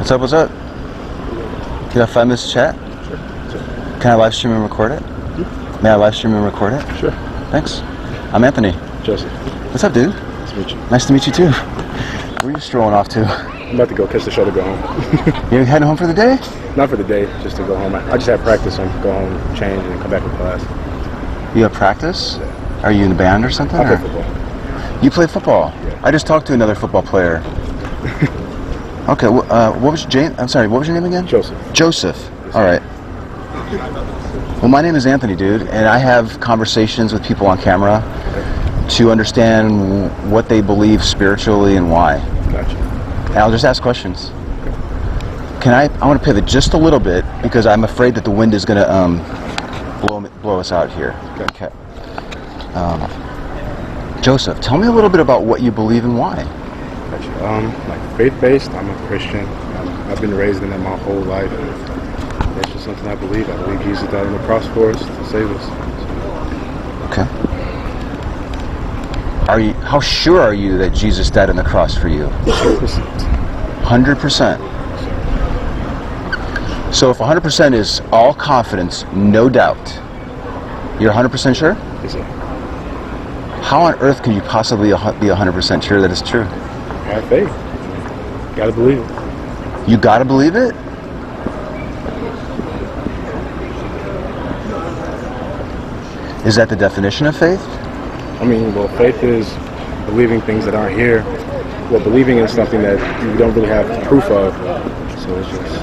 What's up, what's up? Do you have 5 minutes to chat? Sure. Can I live stream and record it? May I live stream and record it? Sure. Thanks. I'm Anthony. Joseph. What's up, dude? Nice to meet you. Nice to meet you, too. Where are you strolling off to? I'm about to go catch the shuttle to go home. You heading home for the day? Not for the day, just to go home. I just have practice, so I go home, change, and then come back to class. You have practice? Yeah. Are you in a band or something? I play football. You play football? Yeah. I just talked to another football player. Okay, what was Jane? I'm sorry, what was your name again? Joseph. Joseph. Yes, all right. Well, my name is Anthony, dude, and I have conversations with people on camera to understand what they believe spiritually and why. Gotcha. And I'll just ask questions. Can I want to pivot just a little bit because I'm afraid that the wind is going to blow us out here. Okay. Joseph, tell me a little bit about what you believe and why. Gotcha. Like faith-based, I'm a Christian. I've been raised in that my whole life. That's just something I believe. I believe Jesus died on the cross for us to save us. Okay. How sure are you that Jesus died on the cross for you? 100%. 100%. So if 100% is all confidence, no doubt, you're 100% sure? Yes, sir. How on earth can you possibly be 100% sure that it's true? I have faith. Gotta believe it. You gotta believe it? Is that the definition of faith? I mean, well, faith is believing things that aren't here. Well, believing in something that you don't really have proof of. So it's just...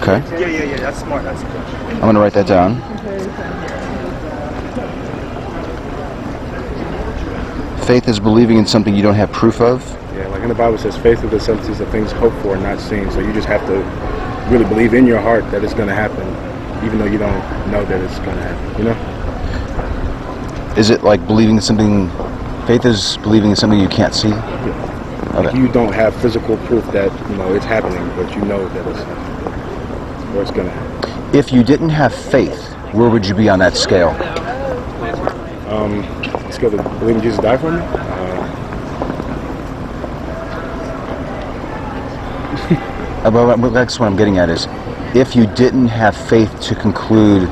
Okay. Yeah, that's smart. That's good. I'm gonna write that down. Faith is believing in something you don't have proof of? Yeah, like in the Bible it says, faith is the substance of things hoped for and not seen. So you just have to really believe in your heart that it's going to happen, even though you don't know that it's going to happen, you know? Is it like believing in something, faith is believing in something you can't see? Yeah. Okay. Like you don't have physical proof that, you know, it's happening, but you know that it's or it's going to happen. If you didn't have faith, where would you be on that scale? Let's go to believing Jesus died for me. That's what I'm getting at is, if you didn't have faith to conclude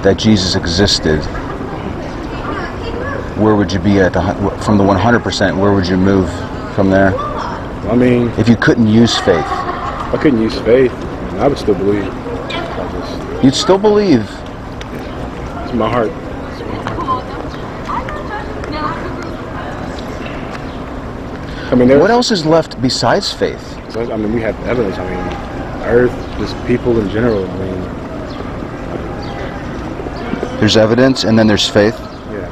that Jesus existed, where would you be at from the 100%? Where would you move from there? I mean, if you couldn't use faith, I couldn't use faith. I would still believe. You'd still believe. It's my heart. I mean, what else is left besides faith? I mean, we have evidence. I mean, Earth, just people in general. I mean, there's evidence, and then there's faith. Yeah.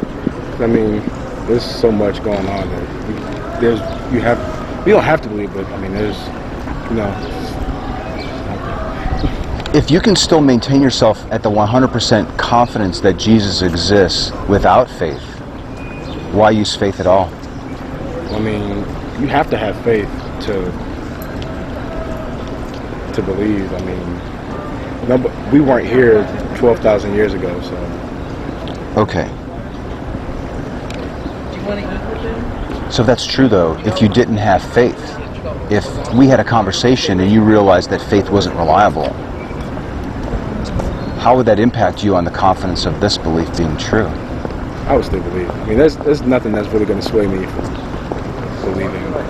I mean, there's so much going on. We don't have to believe, but I mean, there's, you know. If you can still maintain yourself at the 100% confidence that Jesus exists without faith, why use faith at all? I mean, you have to have faith to believe. I mean, no, but we weren't here 12,000 years ago, so. Okay. So if that's true, though, if you didn't have faith, if we had a conversation and you realized that faith wasn't reliable, how would that impact you on the confidence of this belief being true? I would still believe. I mean, there's nothing that's really going to sway me from believing or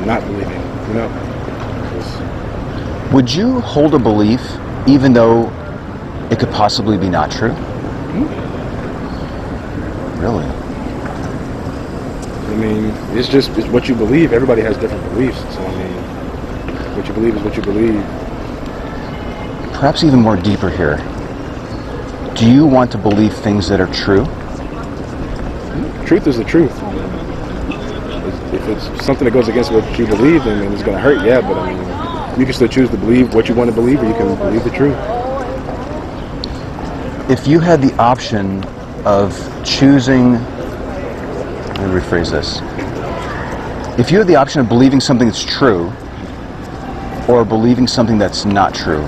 not believing, you know? Would you hold a belief even though it could possibly be not true? Mm-hmm. Really? I mean, it's what you believe. Everybody has different beliefs. So, I mean, what you believe is what you believe. Perhaps even more deeper here. Do you want to believe things that are true? Truth is the truth. If it's something that goes against what you believe, then it's going to hurt, yeah, but I mean, you can still choose to believe what you want to believe, or you can believe the truth. If you had the option of choosing, let me rephrase this. If you had the option of believing something that's true, or believing something that's not true,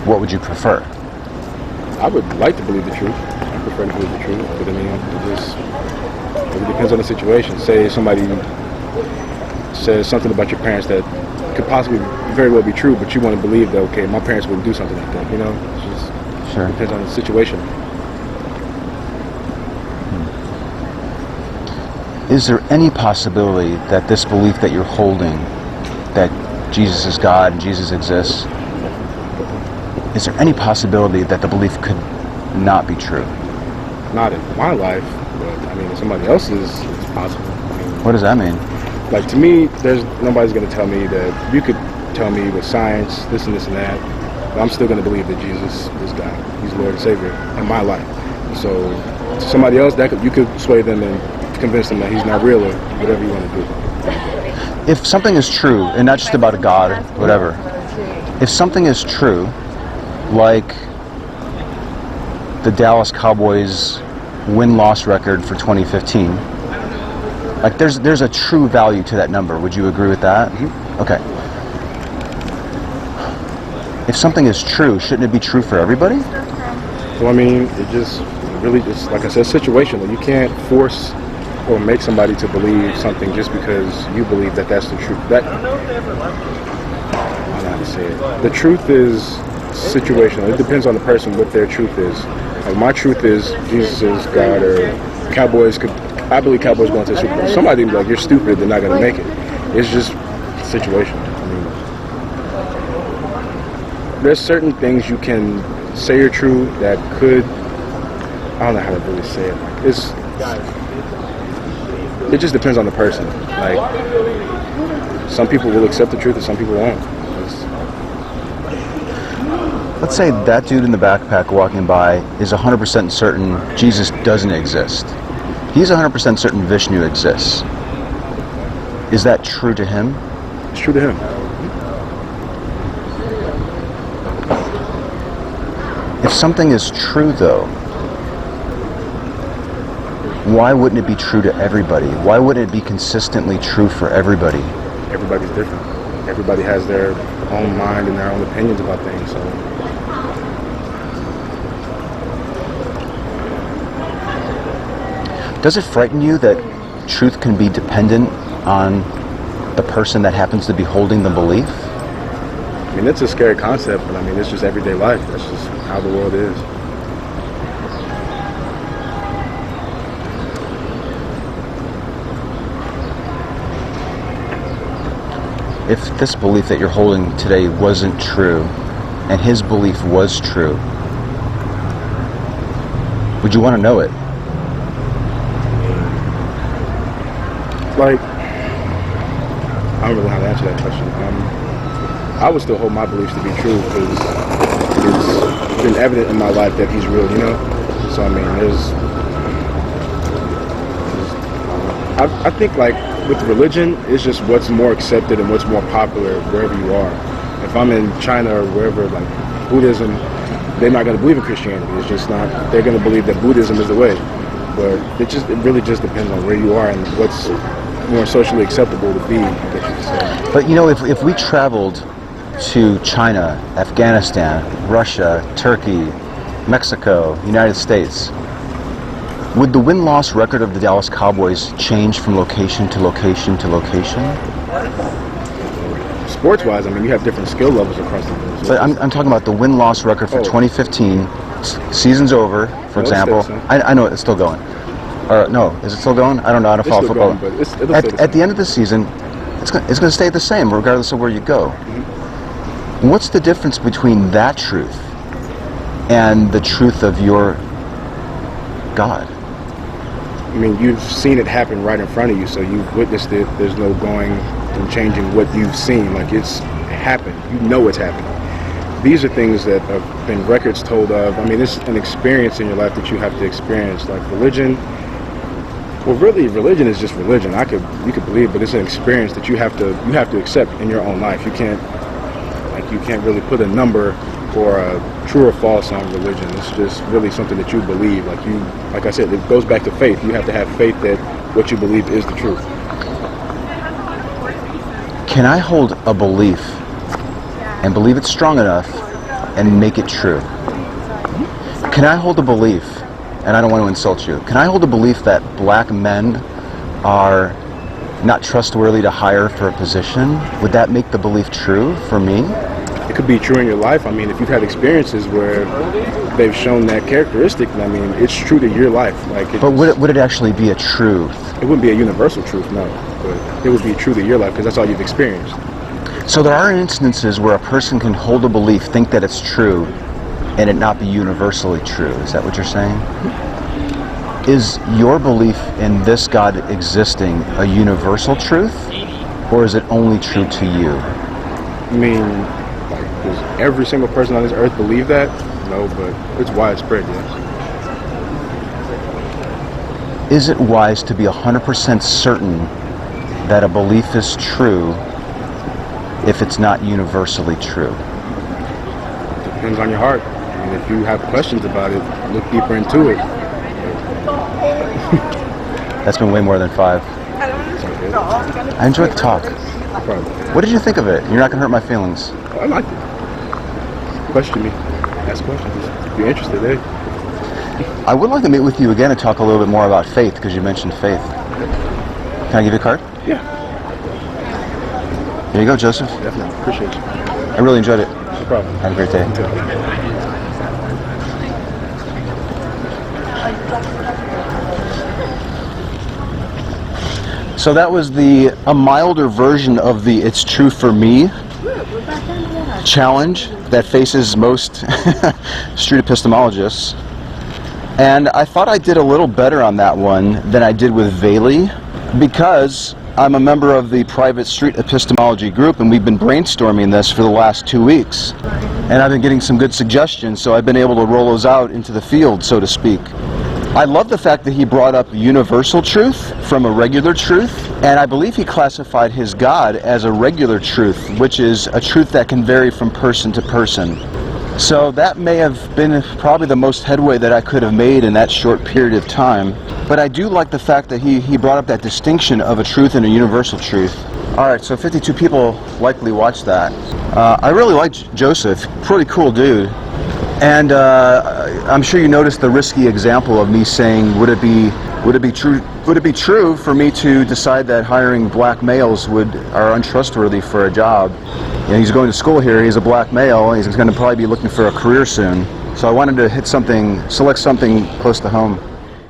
what would you prefer? I would like to believe the truth. I prefer to believe the truth, but I mean, it depends on the situation. Say somebody says something about your parents that could possibly very well be true, but you want to believe that, okay, my parents wouldn't do something like that, you know? It just Sure. depends on the situation. Is there any possibility that this belief that you're holding, that Jesus is God and Jesus exists, is there any possibility that the belief could not be true? Not in my life, but I mean, in somebody else's, it's possible. I mean, What does that mean? like, to me, nobody's going to tell me that. You could tell me with science, this and this and that, but I'm still going to believe that Jesus is God. He's Lord and Savior in my life. So, to somebody else, you could sway them and convince them that he's not real or whatever you want to do. If something is true, and not just about a God or whatever, if something is true, like the Dallas Cowboys win-loss record for 2015, like there's a true value to that number. Would you agree with that? Mm-hmm. Okay. If something is true, shouldn't it be true for everybody? So, I mean, it's like I said, situational. You can't force or make somebody to believe something just because you believe that that's the truth. I don't know how to say it. The truth is situational. It depends on the person what their truth is. Like, my truth is Jesus is God, or I believe Cowboys going to the Super Bowl. Somebody be like, you're stupid, they're not going to make it. It's just situational. I mean, there's certain things you can say are true that could, I don't know how to really say it. It just depends on the person. Like, some people will accept the truth and some people won't. Let's say that dude in the backpack walking by is 100% certain Jesus doesn't exist. He's 100% certain Vishnu exists. Is that true to him? It's true to him. If something is true, though, why wouldn't it be true to everybody? Why wouldn't it be consistently true for everybody? Everybody's different. Everybody has their own mind and their own opinions about things. So, does it frighten you that truth can be dependent on the person that happens to be holding the belief? I mean, it's a scary concept, but I mean, it's just everyday life. That's just how the world is. If this belief that you're holding today wasn't true, and his belief was true, would you want to know it? Like, I don't really know how to answer that question. I would still hold my beliefs to be true because it's been evident in my life that he's real, you know? So, I mean, I think, like, with religion, it's just what's more accepted and what's more popular wherever you are. If I'm in China or wherever, like, Buddhism, they're not going to believe in Christianity. It's just not, they're going to believe that Buddhism is the way. But it really just depends on where you are and what's more socially acceptable to be, I guess you could say. But you know, if we traveled to China, Afghanistan, Russia, Turkey, Mexico, United States, would the win-loss record of the Dallas Cowboys change from location to location to location? Sports-wise, I mean, you have different skill levels across the board. But I'm talking about the win-loss record for 2015. Season's over, for example. I know it's still going. Or no, is it still going? I don't know. I don't follow football. Going, but at the end of the season, it's going to stay the same, regardless of where you go. Mm-hmm. What's the difference between that truth and the truth of your God? I mean, you've seen it happen right in front of you, so you've witnessed it. There's no going and changing what you've seen. Like, it's happened. You know it's happening. These are things that have been records told of. I mean, it's an experience in your life that you have to experience. Like religion, well, really, religion is just religion. You could believe, but it's an experience that you have to accept in your own life. You can't really put a number or a true or false on religion. It's just really something that you believe. Like I said, it goes back to faith. You have to have faith that what you believe is the truth. Can I hold a belief and believe it's strong enough and make it true? Can I hold a belief, and I don't want to insult you, can I hold a belief that black men are not trustworthy to hire for a position, would that make the belief true for me? It could be true in your life. I mean, if you've had experiences where they've shown that characteristic, I mean, it's true to your life. But would it actually be a truth? It wouldn't be a universal truth, no. But it would be true to your life because that's all you've experienced. So there are instances where a person can hold a belief, think that it's true, and it not be universally true. Is that what you're saying? Is your belief in this God existing a universal truth, or is it only true to you? I mean, does every single person on this earth believe that? No, but it's widespread, yes. Is it wise to be 100% certain that a belief is true if it's not universally true? Depends on your heart. I mean, if you have questions about it, look deeper into it. That's been way more than 5. I enjoyed the talk. What did you think of it? You're not going to hurt my feelings. I liked it. Question me. Ask questions. If you're interested, eh? I would like to meet with you again and talk a little bit more about faith, because you mentioned faith. Can I give you a card? Yeah. Here you go, Joseph. Definitely. Appreciate you. I really enjoyed it. No problem. Have a great day. So that was a milder version of the "It's True for Me" challenge that faces most street epistemologists. And I thought I did a little better on that one than I did with Veli, because I'm a member of the private street epistemology group, and we've been brainstorming this for the last 2 weeks. And I've been getting some good suggestions, so I've been able to roll those out into the field, so to speak. I love the fact that he brought up universal truth from a regular truth, and I believe he classified his God as a regular truth, which is a truth that can vary from person to person. So that may have been probably the most headway that I could have made in that short period of time. But I do like the fact that he brought up that distinction of a truth and a universal truth. Alright, so 52 people likely watched that. I really liked Joseph. Pretty cool dude. And I'm sure you noticed the risky example of me saying, would it be true for me to decide that hiring black males are untrustworthy for a job? You know, he's going to school here, he's a black male, he's going to probably be looking for a career soon. So I wanted to select something close to home.